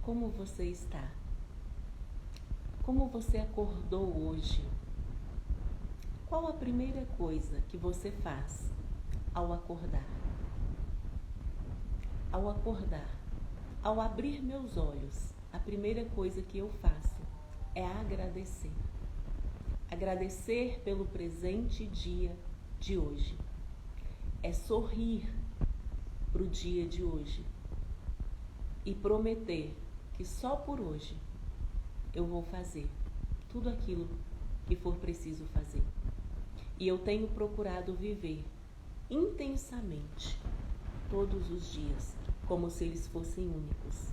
Como você está? Como você acordou hoje? Qual a primeira coisa que você faz ao acordar? Ao acordar, ao abrir meus olhos, a primeira coisa que eu faço é agradecer. Agradecer pelo presente dia de hoje. É sorrir para o dia de hoje e prometer que só por hoje eu vou fazer tudo aquilo que for preciso fazer. E eu tenho procurado viver intensamente todos os dias, como se eles fossem únicos,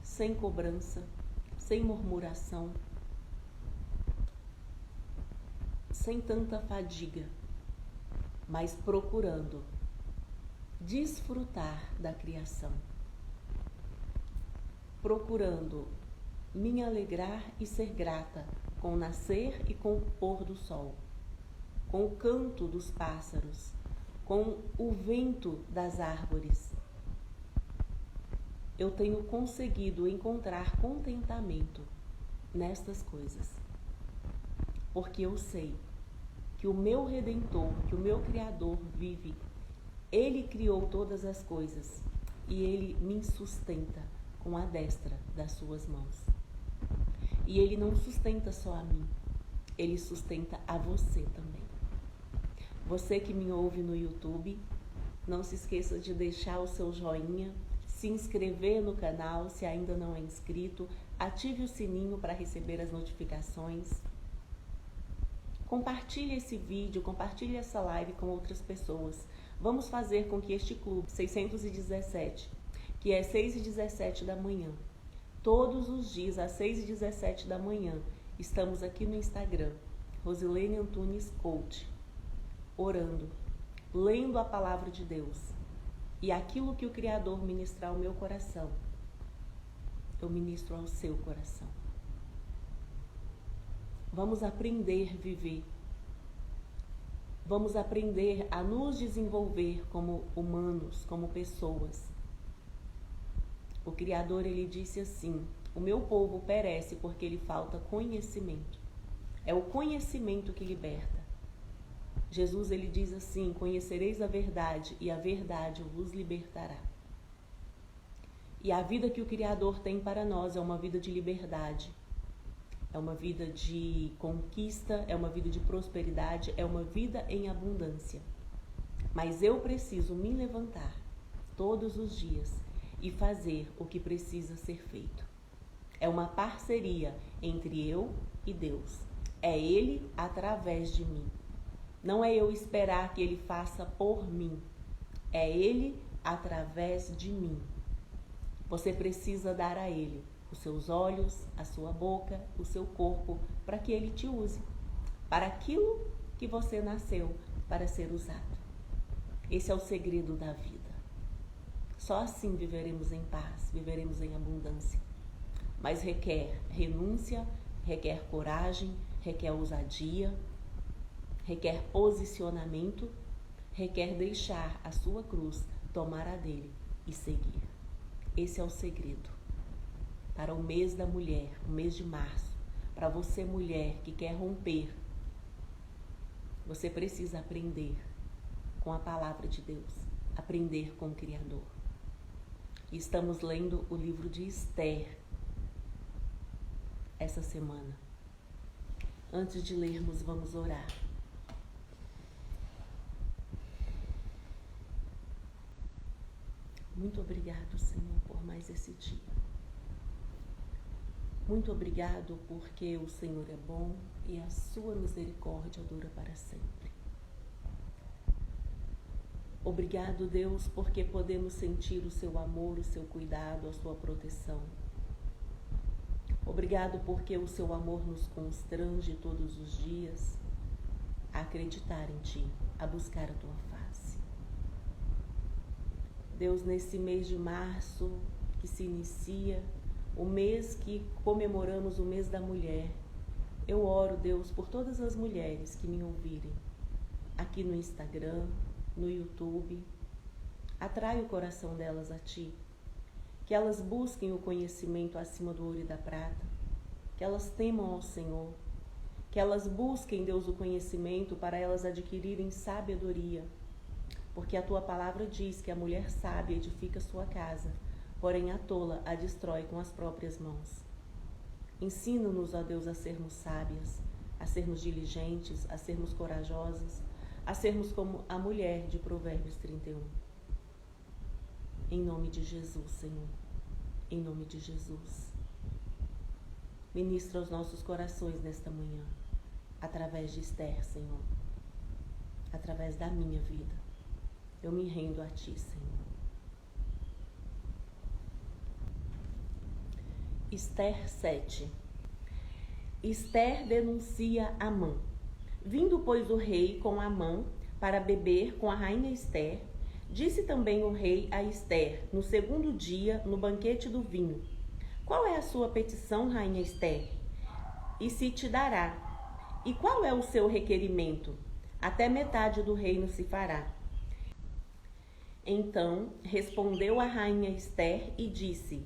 sem cobrança, sem murmuração, sem tanta fadiga, mas procurando desfrutar da criação, procurando me alegrar e ser grata com o nascer e com o pôr do sol, com o canto dos pássaros, com o vento das árvores. Eu tenho conseguido encontrar contentamento nestas coisas, porque eu sei que o meu Redentor, que o meu Criador vive. Ele criou todas as coisas e Ele me sustenta com a destra das suas mãos. E Ele não sustenta só a mim, Ele sustenta a você também. Você que me ouve no YouTube, não se esqueça de deixar o seu joinha, se inscrever no canal se ainda não é inscrito, ative o sininho para receber as notificações. Compartilhe esse vídeo, compartilhe essa live com outras pessoas. Vamos fazer com que este clube 617, que é 6h17 da manhã, todos os dias às 6h17 da manhã, estamos aqui no Instagram, Rosilene Antunes Coach, orando, lendo a palavra de Deus. E aquilo que o Criador ministrar ao meu coração, eu ministro ao seu coração. Vamos aprender a viver. Vamos aprender a nos desenvolver como humanos, como pessoas. O Criador, ele disse assim: o meu povo perece porque lhe falta conhecimento. É o conhecimento que liberta. Jesus, ele diz assim: conhecereis a verdade e a verdade vos libertará. E a vida que o Criador tem para nós é uma vida de liberdade. É uma vida de conquista, é uma vida de prosperidade, é uma vida em abundância. Mas eu preciso me levantar todos os dias e fazer o que precisa ser feito. É uma parceria entre eu e Deus. É Ele através de mim. Não é eu esperar que Ele faça por mim. É Ele através de mim. Você precisa dar a Ele os seus olhos, a sua boca, o seu corpo, para que Ele te use, para aquilo que você nasceu para ser usado. Esse é o segredo da vida. Só assim viveremos em paz, viveremos em abundância. Mas requer renúncia, requer coragem, requer ousadia, requer posicionamento, requer deixar a sua cruz, tomar a dele e seguir. Esse é o segredo. Para o mês da mulher, o mês de março, para você mulher que quer romper, você precisa aprender com a palavra de Deus, aprender com o Criador. E estamos lendo o livro de Esther essa semana. Antes de lermos, vamos orar. Muito obrigado, Senhor, por mais esse dia. Muito obrigado porque o Senhor é bom e a sua misericórdia dura para sempre. Obrigado, Deus, porque podemos sentir o seu amor, o seu cuidado, a sua proteção. Obrigado porque o seu amor nos constrange todos os dias a acreditar em Ti, a buscar a Tua face. Deus, nesse mês de março que se inicia, o mês que comemoramos o mês da mulher, eu oro, Deus, por todas as mulheres que me ouvirem aqui no Instagram, no YouTube. Atrai o coração delas a Ti que elas busquem o conhecimento acima do ouro e da prata, que elas temam ao Senhor, que elas busquem, Deus, o conhecimento para elas adquirirem sabedoria, porque a tua palavra diz que a mulher sábia edifica sua casa, porém a tola a destrói com as próprias mãos. Ensina-nos, ó Deus, a sermos sábias, a sermos diligentes, a sermos corajosas, a sermos como a mulher de Provérbios 31. Em nome de Jesus, Senhor. Em nome de Jesus. Ministra aos nossos corações nesta manhã, através de Esther, Senhor. Através da minha vida. Eu me rendo a Ti, Senhor. Esther 7. Esther denuncia Amã. Vindo, pois, o rei com Amã para beber com a rainha Esther, disse também o rei a Esther, no segundo dia, no banquete do vinho: qual é a sua petição, rainha Esther? E se te dará. E qual é o seu requerimento? Até metade do reino se fará. Então respondeu a rainha Esther e disse: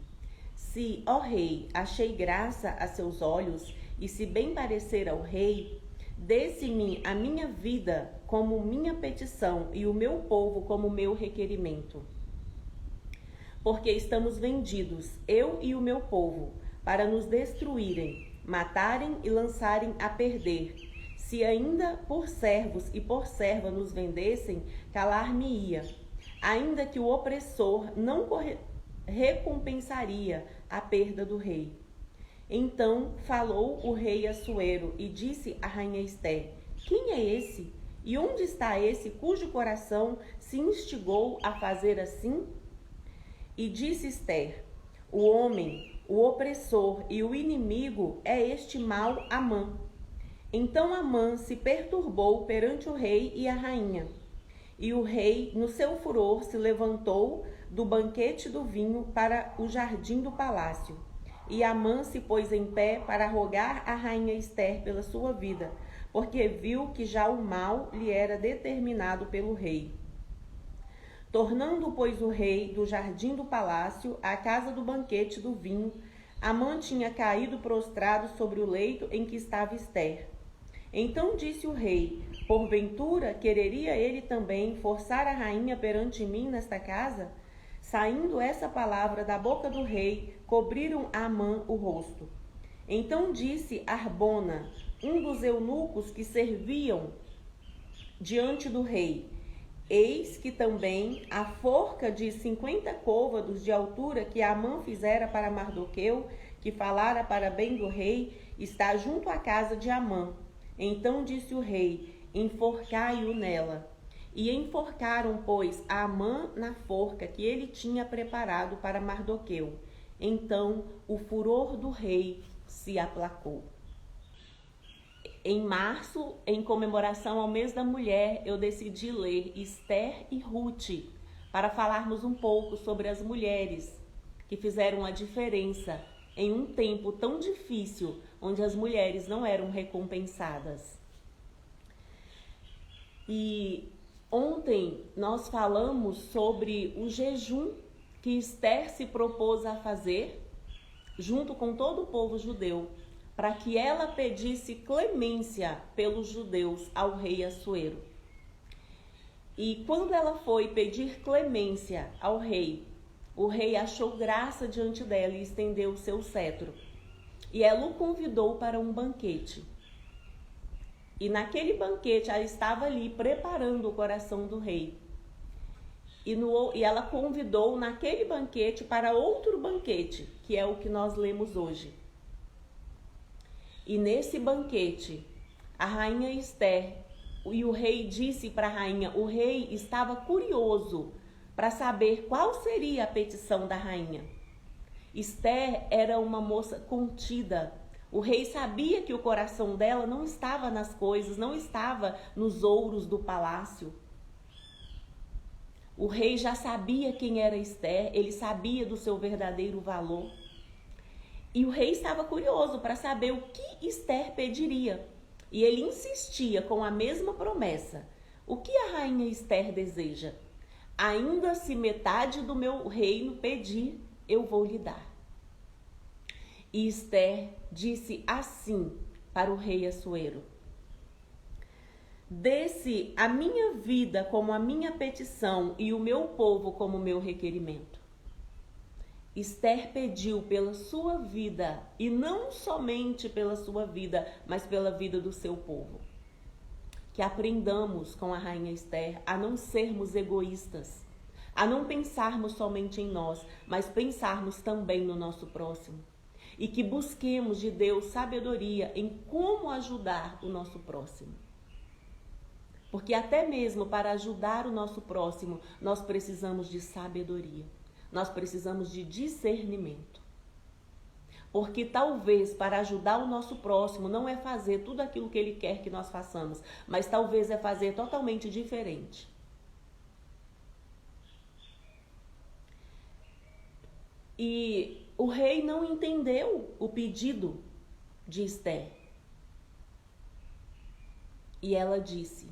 se, ó rei, achei graça a seus olhos, e se bem parecer ao rei, dê-se-me a minha vida como minha petição e o meu povo como meu requerimento. Porque estamos vendidos, eu e o meu povo, para nos destruírem, matarem e lançarem a perder. Se ainda por servos e por serva nos vendessem, calar-me-ia, ainda que o opressor não recompensaria a perda do rei. Então falou o rei Assuero e disse à rainha Esther: quem é esse? E onde está esse cujo coração se instigou a fazer assim? E disse Esther: o homem, o opressor e o inimigo é este mau Amã. Então Amã se perturbou perante o rei e a rainha. E o rei, no seu furor, se levantou do banquete do vinho para o jardim do palácio. E Amã se pôs em pé para rogar a rainha Esther pela sua vida, porque viu que já o mal lhe era determinado pelo rei. Tornando, pois, o rei do jardim do palácio à casa do banquete do vinho, Amã tinha caído prostrado sobre o leito em que estava Esther. Então disse o rei: porventura quereria ele também forçar a rainha perante mim nesta casa? Saindo essa palavra da boca do rei, cobriram a Amã o rosto. Então disse Arbona, um dos eunucos que serviam diante do rei: eis que também a forca de 50 côvados de altura que Amã fizera para Mardoqueu, que falara para bem do rei, está junto à casa de Amã. Então disse o rei: enforcai-o nela. E enforcaram, pois, a Amã na forca que ele tinha preparado para Mardoqueu. Então o furor do rei se aplacou. Em março, em comemoração ao mês da mulher, eu decidi ler Esther e Ruth, para falarmos um pouco sobre as mulheres que fizeram a diferença em um tempo tão difícil, onde as mulheres não eram recompensadas. E ontem nós falamos sobre o jejum que Esther se propôs a fazer, junto com todo o povo judeu, para que ela pedisse clemência pelos judeus ao rei Assuero. E quando ela foi pedir clemência ao rei, o rei achou graça diante dela e estendeu o seu cetro. E ela o convidou para um banquete. E naquele banquete ela estava ali preparando o coração do rei. E ela convidou naquele banquete para outro banquete, que é o que nós lemos hoje. E nesse banquete, a rainha Esther e o rei disse para a rainha, o rei estava curioso para saber qual seria a petição da rainha. Esther era uma moça contida. O rei sabia que o coração dela não estava nas coisas, não estava nos ouros do palácio. O rei já sabia quem era Esther, ele sabia do seu verdadeiro valor. E o rei estava curioso para saber o que Esther pediria. E ele insistia com a mesma promessa. O que a rainha Esther deseja? Ainda se metade do meu reino pedir, eu vou lhe dar. E Esther disse assim para o rei Assuero: dê-se a minha vida como a minha petição e o meu povo como meu requerimento. Esther pediu pela sua vida, e não somente pela sua vida, mas pela vida do seu povo. Que aprendamos com a rainha Esther a não sermos egoístas, a não pensarmos somente em nós, mas pensarmos também no nosso próximo. E que busquemos de Deus sabedoria em como ajudar o nosso próximo. Porque até mesmo para ajudar o nosso próximo, nós precisamos de sabedoria. Nós precisamos de discernimento. Porque talvez para ajudar o nosso próximo não é fazer tudo aquilo que ele quer que nós façamos, mas talvez é fazer totalmente diferente. E o rei não entendeu o pedido de Esther. E ela disse: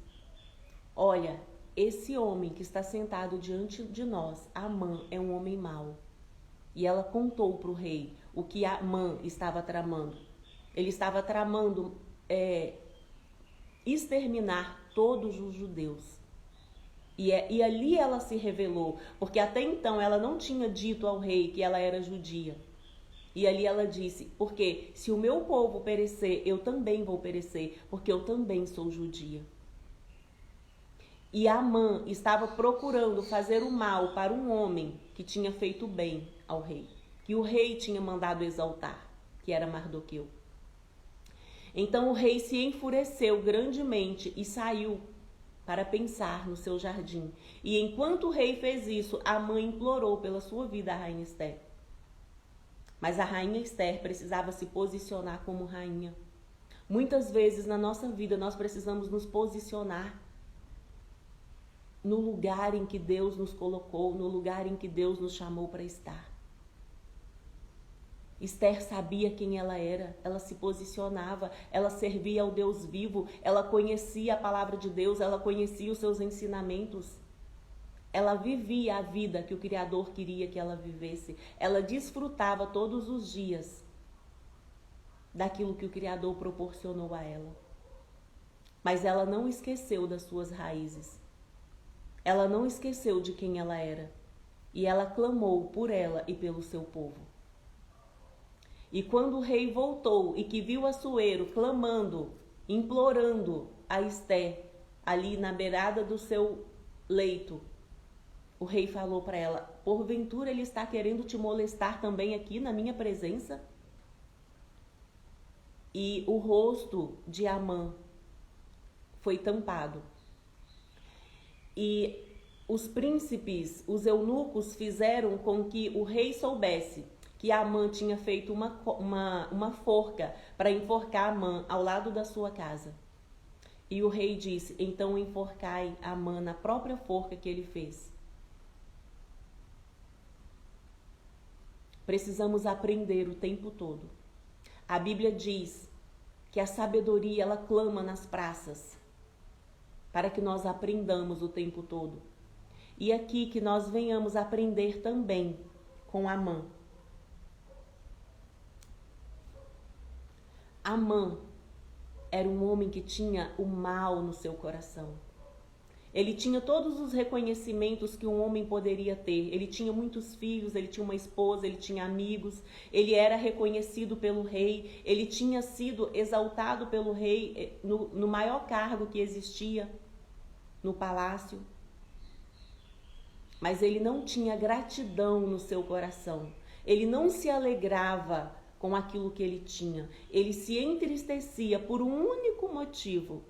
olha, esse homem que está sentado diante de nós, Amã, é um homem mau. E ela contou para o rei o que Amã estava tramando. Ele estava tramando exterminar todos os judeus. E ali ela se revelou, porque até então ela não tinha dito ao rei que ela era judia. E ali ela disse: porque se o meu povo perecer, eu também vou perecer, porque eu também sou judia. E Amã estava procurando fazer o mal para um homem que tinha feito bem ao rei, que o rei tinha mandado exaltar, que era Mardoqueu. Então o rei se enfureceu grandemente e saiu para pensar no seu jardim. E enquanto o rei fez isso, Amã implorou pela sua vida a rainha Esther. Mas a rainha Esther precisava se posicionar como rainha. Muitas vezes na nossa vida nós precisamos nos posicionar no lugar em que Deus nos colocou, no lugar em que Deus nos chamou para estar. Esther sabia quem ela era, ela se posicionava, ela servia ao Deus vivo, ela conhecia a palavra de Deus, ela conhecia os seus ensinamentos. Ela vivia a vida que o Criador queria que ela vivesse. Ela desfrutava todos os dias daquilo que o Criador proporcionou a ela. Mas ela não esqueceu das suas raízes. Ela não esqueceu de quem ela era. E ela clamou por ela e pelo seu povo. E quando o rei voltou e que viu Assuero clamando, implorando a Esther ali na beirada do seu leito, o rei falou para ela: porventura ele está querendo te molestar também aqui na minha presença? E o rosto de Amã foi tampado. E os príncipes, os eunucos, fizeram com que o rei soubesse que Amã tinha feito uma forca para enforcar Amã ao lado da sua casa. E o rei disse: então enforcai Amã na própria forca que ele fez. Precisamos aprender o tempo todo. A Bíblia diz que a sabedoria ela clama nas praças, para que nós aprendamos o tempo todo. E aqui que nós venhamos aprender também com Amã. Amã era um homem que tinha o mal no seu coração. Ele tinha todos os reconhecimentos que um homem poderia ter. Ele tinha muitos filhos, ele tinha uma esposa, ele tinha amigos. Ele era reconhecido pelo rei. Ele tinha sido exaltado pelo rei no maior cargo que existia no palácio. Mas ele não tinha gratidão no seu coração. Ele não se alegrava com aquilo que ele tinha. Ele se entristecia por um único motivo: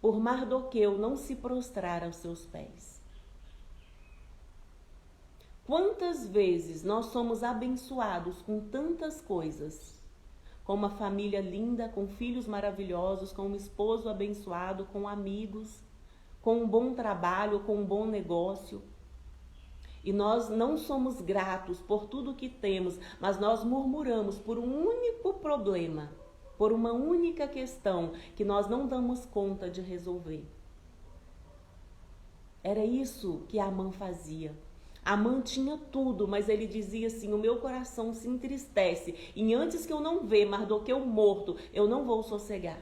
por Mardoqueu não se prostrar aos seus pés. Quantas vezes nós somos abençoados com tantas coisas, com uma família linda, com filhos maravilhosos, com um esposo abençoado, com amigos, com um bom trabalho, com um bom negócio, e nós não somos gratos por tudo que temos, mas nós murmuramos por um único problema, por uma única questão que nós não damos conta de resolver. Era isso que Amã fazia. Amã tinha tudo, mas ele dizia assim: o meu coração se entristece, e antes que eu não ver Mardoqueu morto, eu não vou sossegar.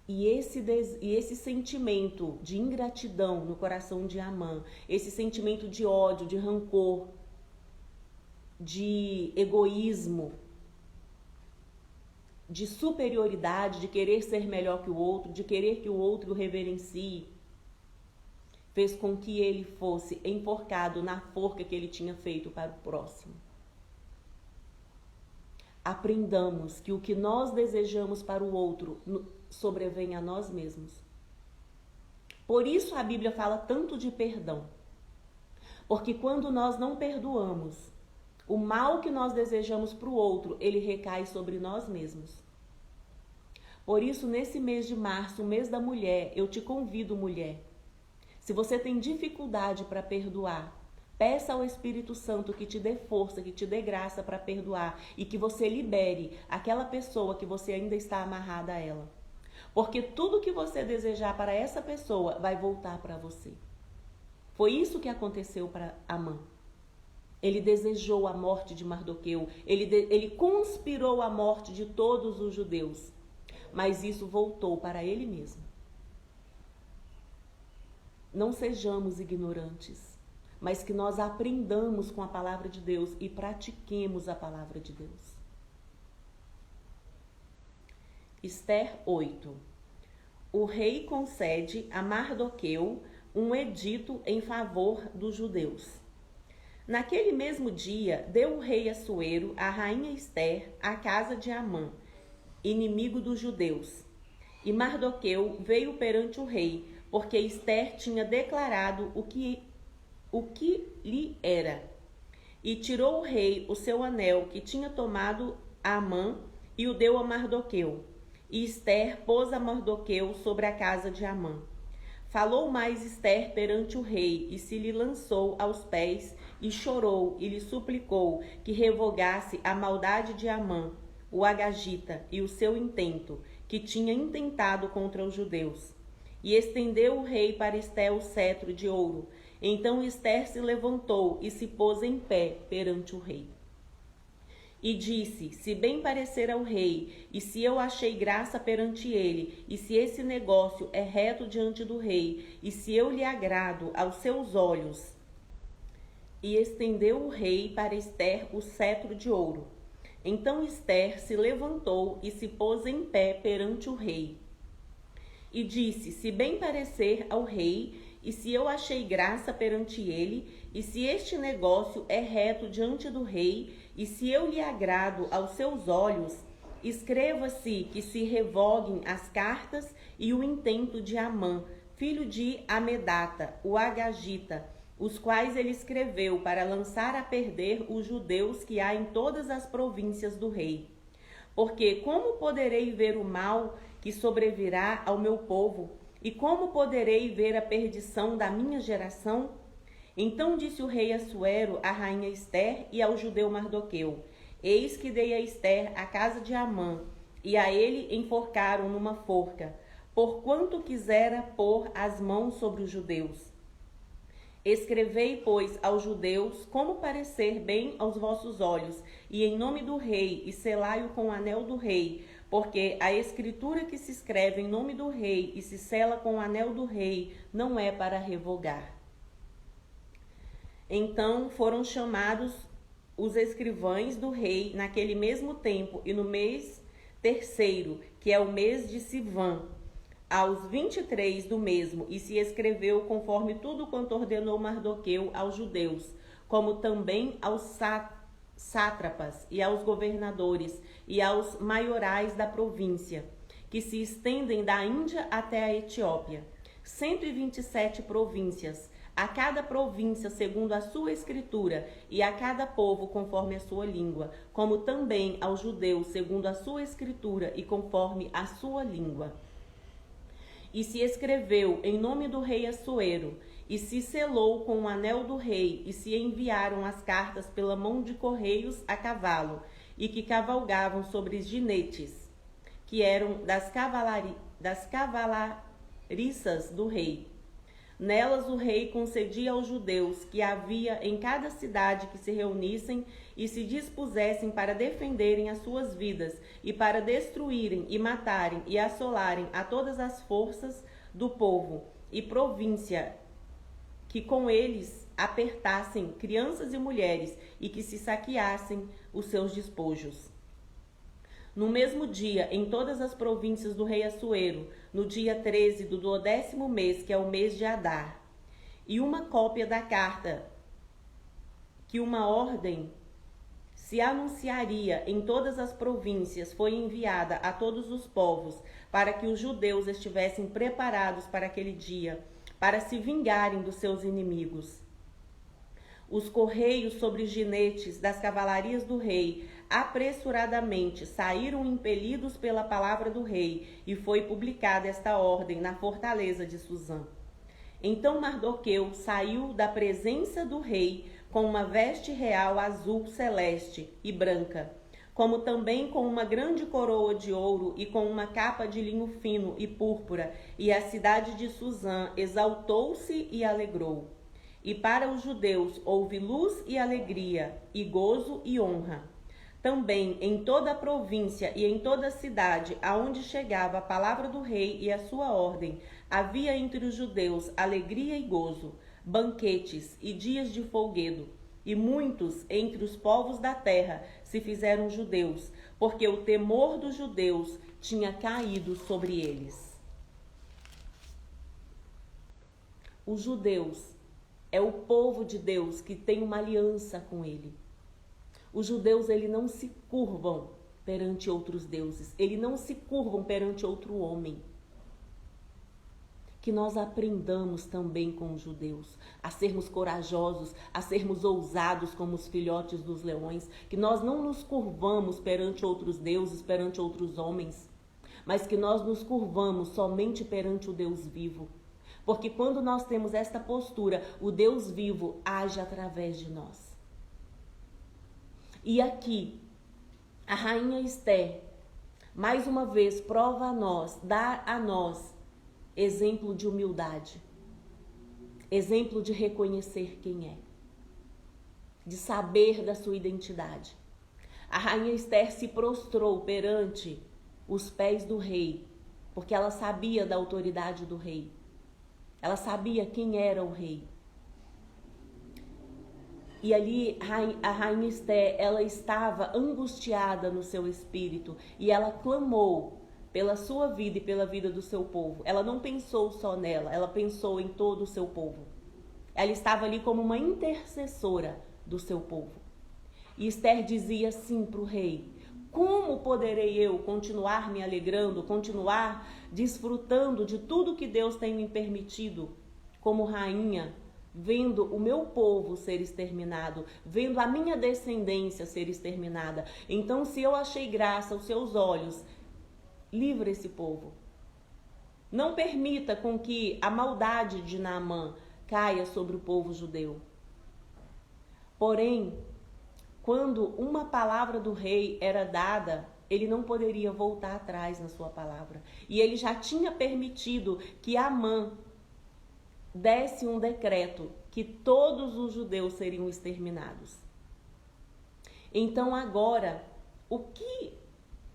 E esse sentimento de ingratidão no coração de Amã, esse sentimento de ódio, de rancor, de egoísmo, de superioridade, de querer ser melhor que o outro, de querer que o outro o reverencie, fez com que ele fosse enforcado na forca que ele tinha feito para o próximo. Aprendamos que o que nós desejamos para o outro sobrevém a nós mesmos. Por isso a Bíblia fala tanto de perdão. Porque quando nós não perdoamos, o mal que nós desejamos para o outro, ele recai sobre nós mesmos. Por isso, nesse mês de março, o mês da mulher, eu te convido, mulher. Se você tem dificuldade para perdoar, peça ao Espírito Santo que te dê força, que te dê graça para perdoar e que você libere aquela pessoa que você ainda está amarrada a ela. Porque tudo que você desejar para essa pessoa vai voltar para você. Foi isso que aconteceu para Amã. Ele desejou a morte de Mardoqueu, ele conspirou a morte de todos os judeus, mas isso voltou para ele mesmo. Não sejamos ignorantes, mas que nós aprendamos com a palavra de Deus e pratiquemos a palavra de Deus. Esther 8. O rei concede a Mardoqueu um edito em favor dos judeus. Naquele mesmo dia, deu o rei Assuero a rainha Esther à casa de Amã, inimigo dos judeus. E Mardoqueu veio perante o rei, porque Esther tinha declarado o que lhe era. E tirou o rei o seu anel que tinha tomado a Amã e o deu a Mardoqueu. E Esther pôs a Mardoqueu sobre a casa de Amã. Falou mais Esther perante o rei e se lhe lançou aos pés e chorou e lhe suplicou que revogasse a maldade de Amã, o agagita, e o seu intento, que tinha intentado contra os judeus. E estendeu o rei para Esther o cetro de ouro. Então Esther se levantou e se pôs em pé perante o rei. E disse: se bem parecer ao rei, e se eu achei graça perante ele, e se esse negócio é reto diante do rei, e se eu lhe agrado aos seus olhos. E estendeu o rei para Esther o cetro de ouro. Então Esther se levantou e se pôs em pé perante o rei. E disse: se bem parecer ao rei, e se eu achei graça perante ele, e se este negócio é reto diante do rei, e se eu lhe agrado aos seus olhos, escreva-se que se revoguem as cartas e o intento de Amã, filho de Amedata, o agagita, os quais ele escreveu para lançar a perder os judeus que há em todas as províncias do rei. Porque como poderei ver o mal que sobrevirá ao meu povo, e como poderei ver a perdição da minha geração? Então disse o rei Assuero à rainha Esther e ao judeu Mardoqueu: eis que dei a Esther a casa de Amã, e a ele enforcaram numa forca, porquanto quisera pôr as mãos sobre os judeus. Escrevei, pois, aos judeus como parecer bem aos vossos olhos, e em nome do rei, e selai-o com o anel do rei, porque a escritura que se escreve em nome do rei e se sela com o anel do rei não é para revogar. Então foram chamados os escrivães do rei naquele mesmo tempo, e no mês terceiro, que é o mês de Sivan, aos 23 do mesmo, e se escreveu conforme tudo quanto ordenou Mardoqueu aos judeus, como também aos sátrapas e aos governadores e aos maiorais da província, que se estendem da Índia até a Etiópia, 127 províncias, a cada província segundo a sua escritura, e a cada povo conforme a sua língua, como também aos judeus segundo a sua escritura e conforme a sua língua. E se escreveu em nome do rei Assuero, e se selou com o anel do rei, e se enviaram as cartas pela mão de correios a cavalo, e que cavalgavam sobre ginetes, que eram das cavalariças do rei. Nelas o rei concedia aos judeus que havia em cada cidade que se reunissem e se dispusessem para defenderem as suas vidas e para destruírem e matarem e assolarem a todas as forças do povo e província que com eles apertassem crianças e mulheres e que se saqueassem os seus despojos. No mesmo dia, em todas as províncias do rei Assuero, no dia 13 do 12º mês, que é o mês de Adar, e uma cópia da carta que uma ordem se anunciaria em todas as províncias foi enviada a todos os povos, para que os judeus estivessem preparados para aquele dia, para se vingarem dos seus inimigos. Os correios sobre jinetes das cavalarias do rei apressuradamente saíram impelidos pela palavra do rei, e foi publicada esta ordem na fortaleza de Suzã. Então Mardoqueu saiu da presença do rei com uma veste real azul celeste e branca, como também com uma grande coroa de ouro e com uma capa de linho fino e púrpura, e a cidade de Suzã exaltou-se e alegrou. E para os judeus houve luz e alegria, e gozo e honra. Também em toda a província e em toda a cidade, aonde chegava a palavra do rei e a sua ordem, havia entre os judeus alegria e gozo, banquetes e dias de folguedo. E muitos entre os povos da terra se fizeram judeus, porque o temor dos judeus tinha caído sobre eles. Os judeus é o povo de Deus que tem uma aliança com ele. Os judeus, eles não se curvam perante outros deuses. Eles não se curvam perante outro homem. Que nós aprendamos também com os judeus a sermos corajosos, a sermos ousados como os filhotes dos leões. Que nós não nos curvamos perante outros deuses, perante outros homens, mas que nós nos curvamos somente perante o Deus vivo. Porque quando nós temos esta postura, o Deus vivo age através de nós. E aqui, a rainha Esther, mais uma vez, prova a nós, dá a nós exemplo de humildade, exemplo de reconhecer quem é, de saber da sua identidade. A rainha Esther se prostrou perante os pés do rei, porque ela sabia da autoridade do rei. Ela sabia quem era o rei. E ali a rainha Esther, ela estava angustiada no seu espírito e ela clamou pela sua vida e pela vida do seu povo. Ela não pensou só nela, ela pensou em todo o seu povo. Ela estava ali como uma intercessora do seu povo. E Esther dizia assim para o rei: como poderei eu continuar me alegrando, continuar desfrutando de tudo que Deus tem me permitido como rainha, vendo o meu povo ser exterminado, vendo a minha descendência ser exterminada? Então, se eu achei graça aos seus olhos, livra esse povo. Não permita com que a maldade de Naamã caia sobre o povo judeu. Porém, quando uma palavra do rei era dada, ele não poderia voltar atrás na sua palavra. E ele já tinha permitido que Amã desse um decreto que todos os judeus seriam exterminados. Então agora, o que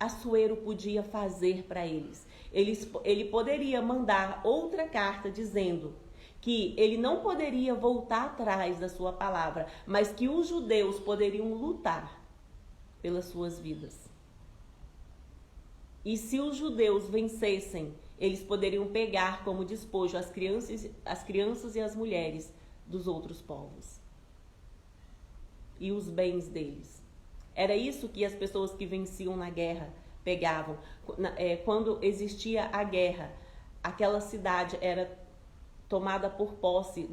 Assuero podia fazer para eles? Ele poderia mandar outra carta dizendo que ele não poderia voltar atrás da sua palavra, mas que os judeus poderiam lutar pelas suas vidas. E se os judeus vencessem, eles poderiam pegar como despojo as crianças e as mulheres dos outros povos e os bens deles. Era isso que as pessoas que venciam na guerra pegavam. Quando existia a guerra, aquela cidade era tomada por posse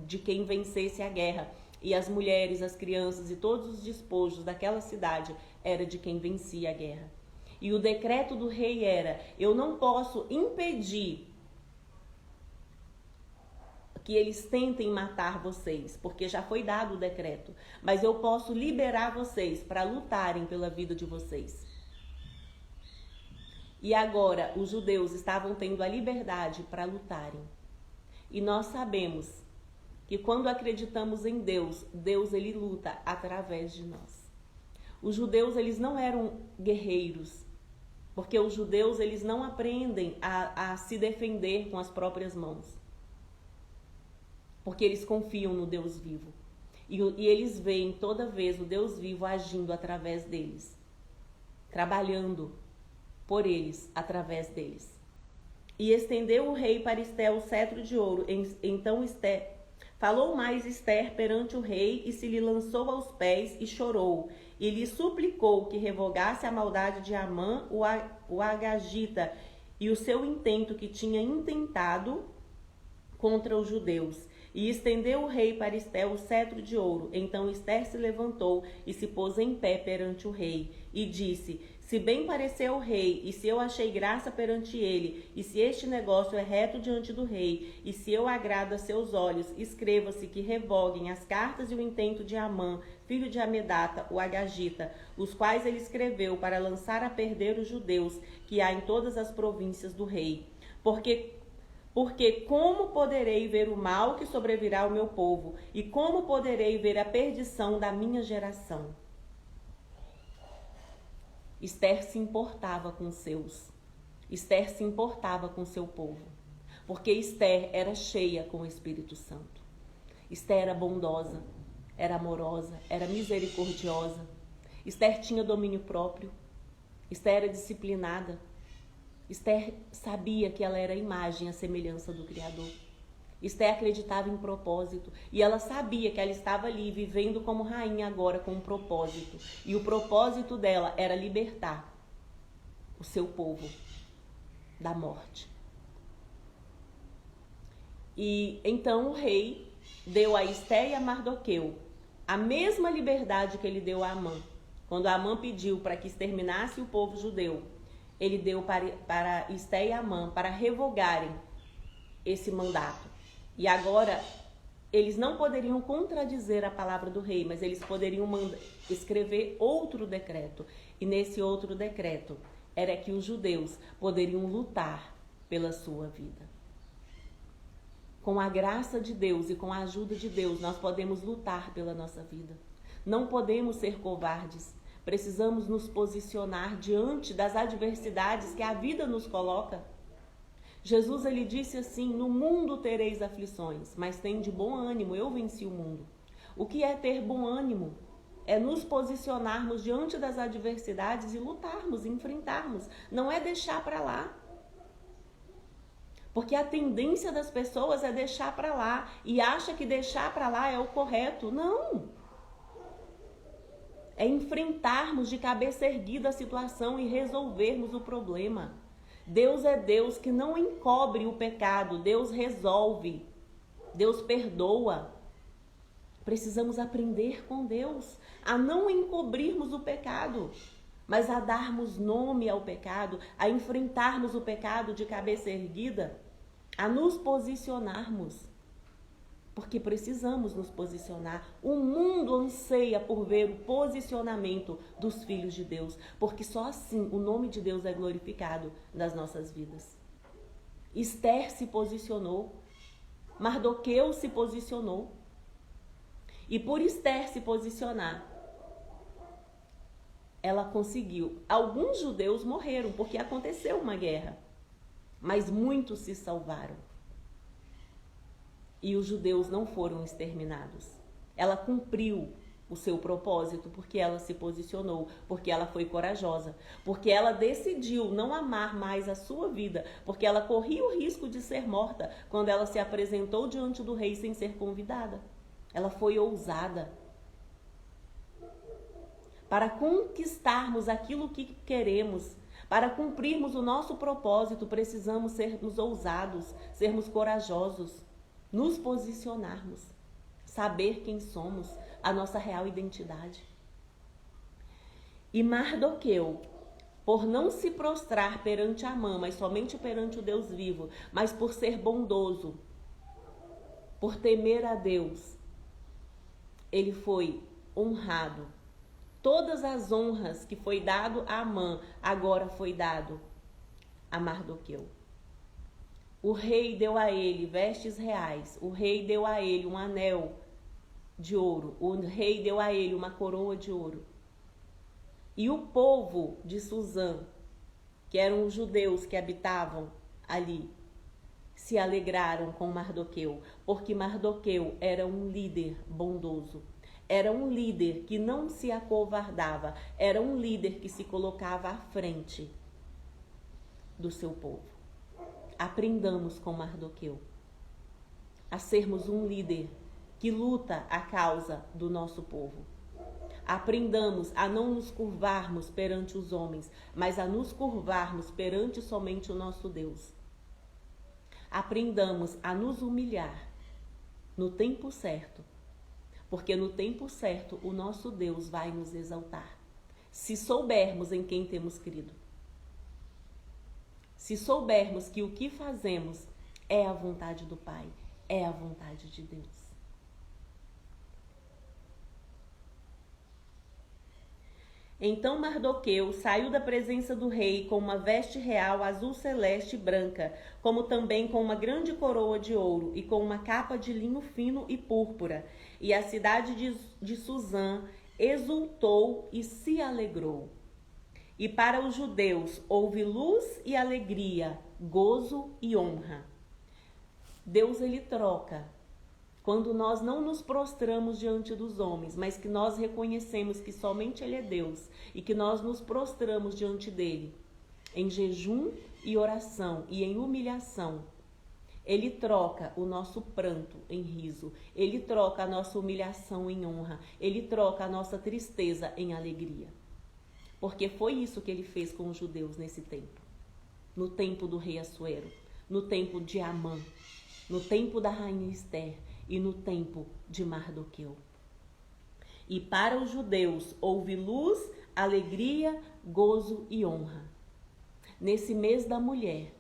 de quem vencesse a guerra. E as mulheres, as crianças e todos os despojos daquela cidade era de quem vencia a guerra. E o decreto do rei era: eu não posso impedir que eles tentem matar vocês, porque já foi dado o decreto, mas eu posso liberar vocês para lutarem pela vida de vocês. E agora os judeus estavam tendo a liberdade para lutarem. E nós sabemos que quando acreditamos em Deus, Deus ele luta através de nós. Os judeus eles não eram guerreiros, porque os judeus eles não aprendem a se defender com as próprias mãos, porque eles confiam no Deus vivo. E eles veem toda vez o Deus vivo agindo através deles, trabalhando por eles, através deles. E estendeu o rei para Ester o cetro de ouro. Então falou mais Ester perante o rei e se lhe lançou aos pés e chorou. E lhe suplicou que revogasse a maldade de Amã, o Agagita, e o seu intento que tinha intentado contra os judeus. E estendeu o rei para Ester o cetro de ouro. Então Ester se levantou e se pôs em pé perante o rei. E disse: se bem pareceu ao rei, e se eu achei graça perante ele, e se este negócio é reto diante do rei, e se eu agrado a seus olhos, escreva-se que revoguem as cartas e o intento de Amã, filho de Amedata, o Agagita, os quais ele escreveu para lançar a perder os judeus que há em todas as províncias do rei. Porque como poderei ver o mal que sobrevirá ao meu povo? E como poderei ver a perdição da minha geração? Ester se importava com seus. Ester se importava com seu povo. Porque Ester era cheia com o Espírito Santo. Ester era bondosa, era amorosa, era misericordiosa. Ester tinha domínio próprio. Ester era disciplinada. Ester sabia que ela era a imagem e a semelhança do Criador. Ester acreditava em propósito e ela sabia que ela estava ali vivendo como rainha agora com um propósito. E o propósito dela era libertar o seu povo da morte. E então o rei deu a Ester e a Mardoqueu a mesma liberdade que ele deu a Amã. Quando Amã pediu para que exterminasse o povo judeu, ele deu para Ester e Amã para revogarem esse mandato. E agora, eles não poderiam contradizer a palavra do rei, mas eles poderiam escrever outro decreto. E nesse outro decreto era que os judeus poderiam lutar pela sua vida. Com a graça de Deus e com a ajuda de Deus, nós podemos lutar pela nossa vida. Não podemos ser covardes. Precisamos nos posicionar diante das adversidades que a vida nos coloca. Jesus ele disse assim: no mundo tereis aflições, mas tem de bom ânimo, eu venci o mundo. O que é ter bom ânimo? É nos posicionarmos diante das adversidades e lutarmos, enfrentarmos. Não é deixar para lá. Porque a tendência das pessoas é deixar para lá e acha que deixar para lá é o correto. Não! É enfrentarmos de cabeça erguida a situação e resolvermos o problema. Deus é Deus que não encobre o pecado, Deus resolve, Deus perdoa. Precisamos aprender com Deus a não encobrirmos o pecado, mas a darmos nome ao pecado, a enfrentarmos o pecado de cabeça erguida, a nos posicionarmos. Porque precisamos nos posicionar. O mundo anseia por ver o posicionamento dos filhos de Deus, porque só assim o nome de Deus é glorificado nas nossas vidas. Ester se posicionou, Mardoqueu se posicionou, e por Ester se posicionar, ela conseguiu. Alguns judeus morreram porque aconteceu uma guerra, mas muitos se salvaram. E os judeus não foram exterminados. Ela cumpriu o seu propósito porque ela se posicionou, porque ela foi corajosa, porque ela decidiu não amar mais a sua vida, porque ela corria o risco de ser morta quando ela se apresentou diante do rei sem ser convidada. Ela foi ousada. Para conquistarmos aquilo que queremos, para cumprirmos o nosso propósito, precisamos sermos ousados, sermos corajosos, nos posicionarmos, saber quem somos, a nossa real identidade. E Mardoqueu, por não se prostrar perante Amã, mas somente perante o Deus vivo, mas por ser bondoso, por temer a Deus, ele foi honrado. Todas as honras que foi dado a Amã, agora foi dado a Mardoqueu. O rei deu a ele vestes reais, o rei deu a ele um anel de ouro, o rei deu a ele uma coroa de ouro. E o povo de Suzã, que eram os judeus que habitavam ali, se alegraram com Mardoqueu, porque Mardoqueu era um líder bondoso, era um líder que não se acovardava, era um líder que se colocava à frente do seu povo. Aprendamos com Mardoqueu a sermos um líder que luta a causa do nosso povo. Aprendamos a não nos curvarmos perante os homens, mas a nos curvarmos perante somente o nosso Deus. Aprendamos a nos humilhar no tempo certo, porque no tempo certo o nosso Deus vai nos exaltar. Se soubermos em quem temos crido. Se soubermos que o que fazemos é a vontade do Pai, é a vontade de Deus. Então Mardoqueu saiu da presença do rei com uma veste real azul celeste e branca, como também com uma grande coroa de ouro e com uma capa de linho fino e púrpura. E a cidade de Suzã exultou e se alegrou. E para os judeus houve luz e alegria, gozo e honra. Deus, ele troca. Quando nós não nos prostramos diante dos homens, mas que nós reconhecemos que somente ele é Deus e que nós nos prostramos diante dele, em jejum e oração e em humilhação, ele troca o nosso pranto em riso, ele troca a nossa humilhação em honra, ele troca a nossa tristeza em alegria. Porque foi isso que ele fez com os judeus nesse tempo. No tempo do rei Assuero, no tempo de Amã, no tempo da rainha Esther e no tempo de Mardoqueu. E para os judeus houve luz, alegria, gozo e honra. Nesse mês da mulher,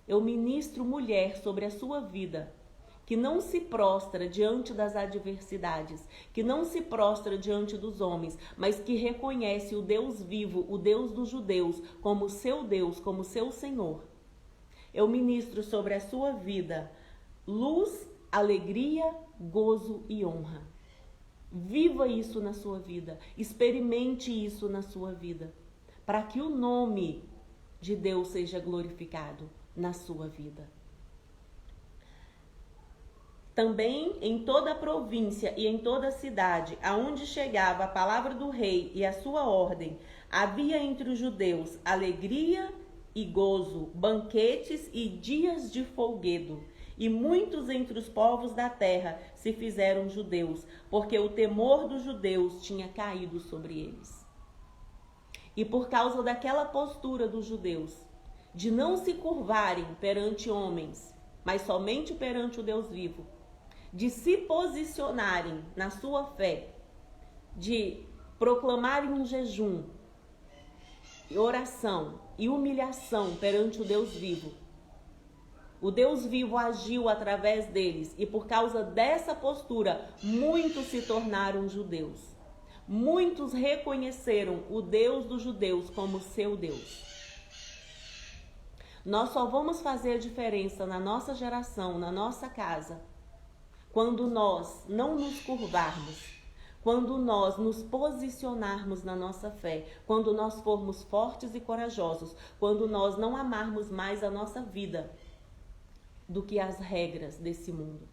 eu ministro mulher sobre a sua vida, que não se prostra diante das adversidades, que não se prostra diante dos homens, mas que reconhece o Deus vivo, o Deus dos judeus, como seu Deus, como seu Senhor. Eu ministro sobre a sua vida luz, alegria, gozo e honra. Viva isso na sua vida, experimente isso na sua vida, para que o nome de Deus seja glorificado na sua vida. Também em toda a província e em toda a cidade, aonde chegava a palavra do rei e a sua ordem, havia entre os judeus alegria e gozo, banquetes e dias de folguedo. E muitos entre os povos da terra se fizeram judeus, porque o temor dos judeus tinha caído sobre eles. E por causa daquela postura dos judeus, de não se curvarem perante homens, mas somente perante o Deus vivo, de se posicionarem na sua fé, de proclamarem um jejum, oração e humilhação perante o Deus vivo, o Deus vivo agiu através deles e por causa dessa postura, muitos se tornaram judeus. Muitos reconheceram o Deus dos judeus como seu Deus. Nós só vamos fazer a diferença na nossa geração, na nossa casa, quando nós não nos curvarmos, quando nós nos posicionarmos na nossa fé, quando nós formos fortes e corajosos, quando nós não amarmos mais a nossa vida do que as regras desse mundo.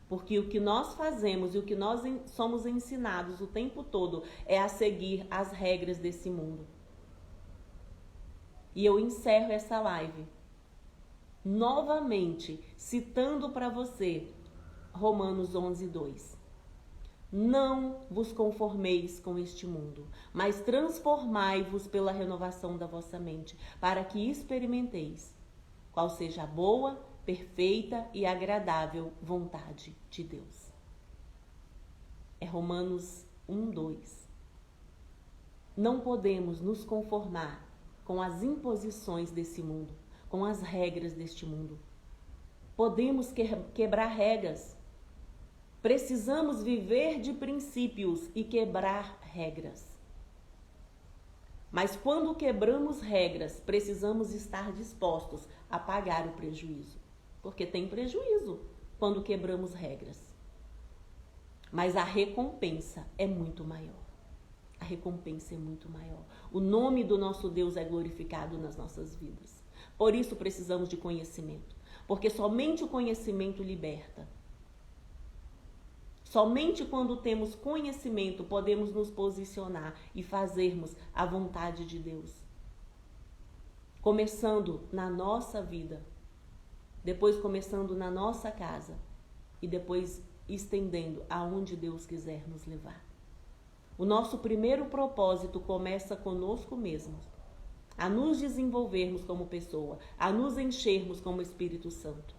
Porque o que nós fazemos e o que nós somos ensinados o tempo todo é a seguir as regras desse mundo. E eu encerro essa live novamente citando para você Romanos 11:2. Não vos conformeis com este mundo, mas transformai-vos pela renovação da vossa mente, para que experimenteis qual seja a boa, perfeita e agradável vontade de Deus. É Romanos 1:2. Não podemos nos conformar com as imposições desse mundo, com as regras deste mundo. Podemos quebrar regras. Precisamos viver de princípios e quebrar regras. Mas quando quebramos regras, precisamos estar dispostos a pagar o prejuízo. Porque tem prejuízo quando quebramos regras. Mas a recompensa é muito maior. A recompensa é muito maior. O nome do nosso Deus é glorificado nas nossas vidas. Por isso precisamos de conhecimento. Porque somente o conhecimento liberta. Somente quando temos conhecimento podemos nos posicionar e fazermos a vontade de Deus. Começando na nossa vida, depois começando na nossa casa e depois estendendo aonde Deus quiser nos levar. O nosso primeiro propósito começa conosco mesmos, a nos desenvolvermos como pessoa, a nos enchermos como Espírito Santo.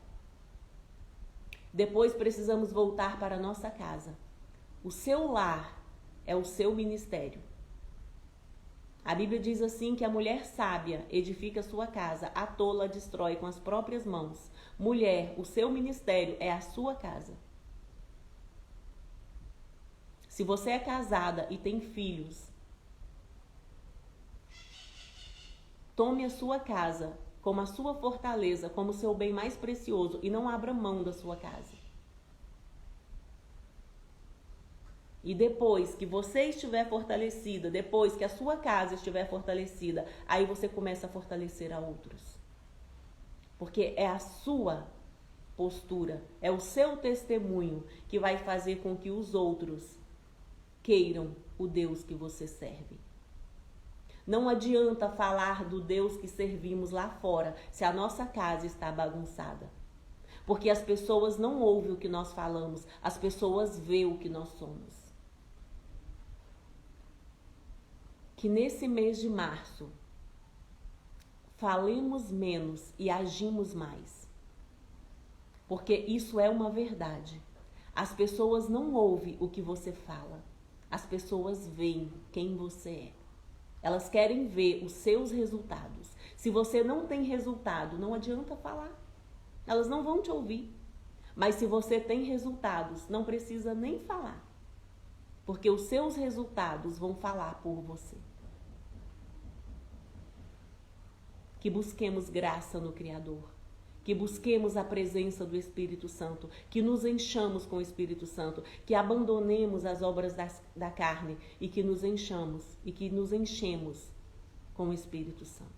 Depois precisamos voltar para a nossa casa. O seu lar é o seu ministério. A Bíblia diz assim que a mulher sábia edifica sua casa, a tola destrói com as próprias mãos. Mulher, o seu ministério é a sua casa. Se você é casada e tem filhos, tome a sua casa como a sua fortaleza, como o seu bem mais precioso e não abra mão da sua casa. E depois que você estiver fortalecida, depois que a sua casa estiver fortalecida, aí você começa a fortalecer a outros. Porque é a sua postura, é o seu testemunho que vai fazer com que os outros queiram o Deus que você serve. Não adianta falar do Deus que servimos lá fora se a nossa casa está bagunçada. Porque as pessoas não ouvem o que nós falamos, as pessoas veem o que nós somos. Que nesse mês de março, falemos menos e agimos mais. Porque isso é uma verdade. As pessoas não ouvem o que você fala, as pessoas veem quem você é. Elas querem ver os seus resultados. Se você não tem resultado, não adianta falar. Elas não vão te ouvir. Mas se você tem resultados, não precisa nem falar. Porque os seus resultados vão falar por você. Que busquemos graça no Criador. Que busquemos a presença do Espírito Santo, que nos enchamos com o Espírito Santo, que abandonemos as obras da carne e que nos enchemos com o Espírito Santo.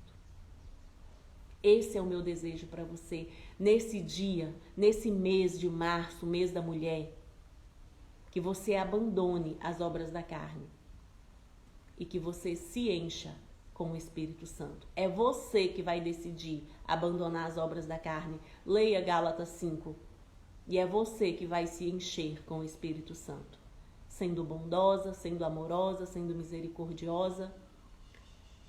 Esse é o meu desejo para você, nesse dia, nesse mês de março, mês da mulher, que você abandone as obras da carne e que você se encha com o Espírito Santo. É você que vai decidir abandonar as obras da carne. Leia Gálatas 5. E é você que vai se encher com o Espírito Santo. Sendo bondosa, sendo amorosa, sendo misericordiosa,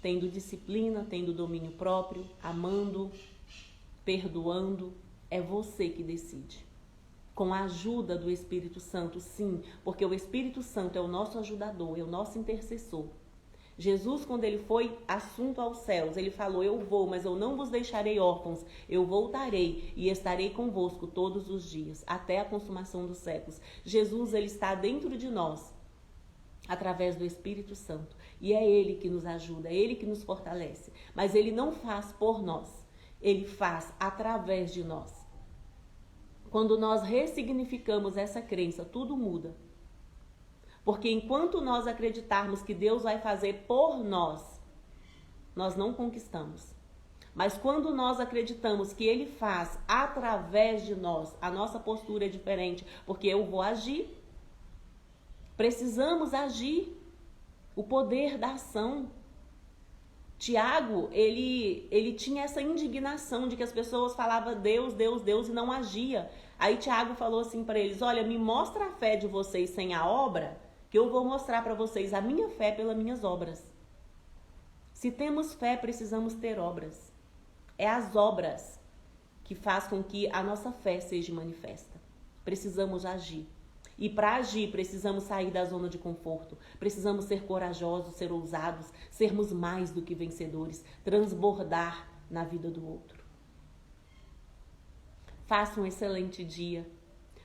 tendo disciplina, tendo domínio próprio, amando, perdoando. É você que decide. Com a ajuda do Espírito Santo, sim, porque o Espírito Santo é o nosso ajudador, é o nosso intercessor. Jesus, quando ele foi assunto aos céus, ele falou: eu vou, mas eu não vos deixarei órfãos, eu voltarei e estarei convosco todos os dias, até a consumação dos séculos. Jesus, ele está dentro de nós, através do Espírito Santo, e é ele que nos ajuda, é ele que nos fortalece, mas ele não faz por nós, ele faz através de nós. Quando nós ressignificamos essa crença, tudo muda. Porque enquanto nós acreditarmos que Deus vai fazer por nós, nós não conquistamos. Mas quando nós acreditamos que Ele faz através de nós, a nossa postura é diferente, porque eu vou agir. Precisamos agir. O poder da ação. Tiago, ele tinha essa indignação de que as pessoas falavam Deus, Deus, Deus e não agia. Aí Tiago falou assim para eles: olha, me mostra a fé de vocês sem a obra, que eu vou mostrar para vocês a minha fé pelas minhas obras. Se temos fé, precisamos ter obras. É as obras que faz com que a nossa fé seja manifesta. Precisamos agir. E para agir, precisamos sair da zona de conforto. Precisamos ser corajosos, ser ousados, sermos mais do que vencedores, transbordar na vida do outro. Faça um excelente dia.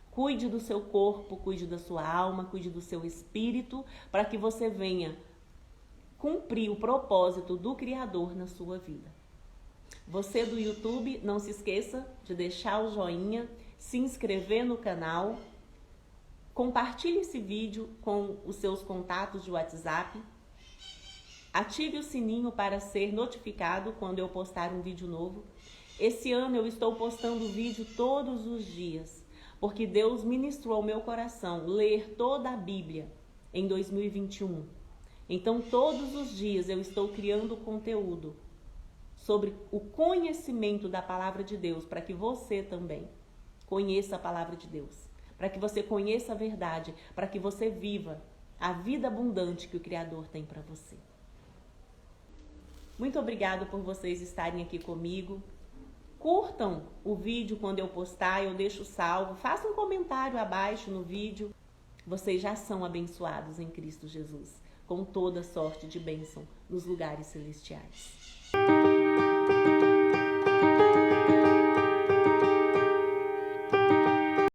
Cuide do seu corpo, cuide da sua alma, cuide do seu espírito, para que você venha cumprir o propósito do Criador na sua vida. Você do YouTube, não se esqueça de deixar o joinha, se inscrever no canal, compartilhe esse vídeo com os seus contatos de WhatsApp, ative o sininho para ser notificado quando eu postar um vídeo novo. Esse ano eu estou postando vídeo todos os dias, porque Deus ministrou ao meu coração ler toda a Bíblia em 2021. Então, todos os dias eu estou criando conteúdo sobre o conhecimento da palavra de Deus, para que você também conheça a palavra de Deus, para que você conheça a verdade, para que você viva a vida abundante que o Criador tem para você. Muito obrigado por vocês estarem aqui comigo. Curtam o vídeo quando eu postar, eu deixo salvo. Façam um comentário abaixo no vídeo. Vocês já são abençoados em Cristo Jesus, com toda sorte de bênção nos lugares celestiais.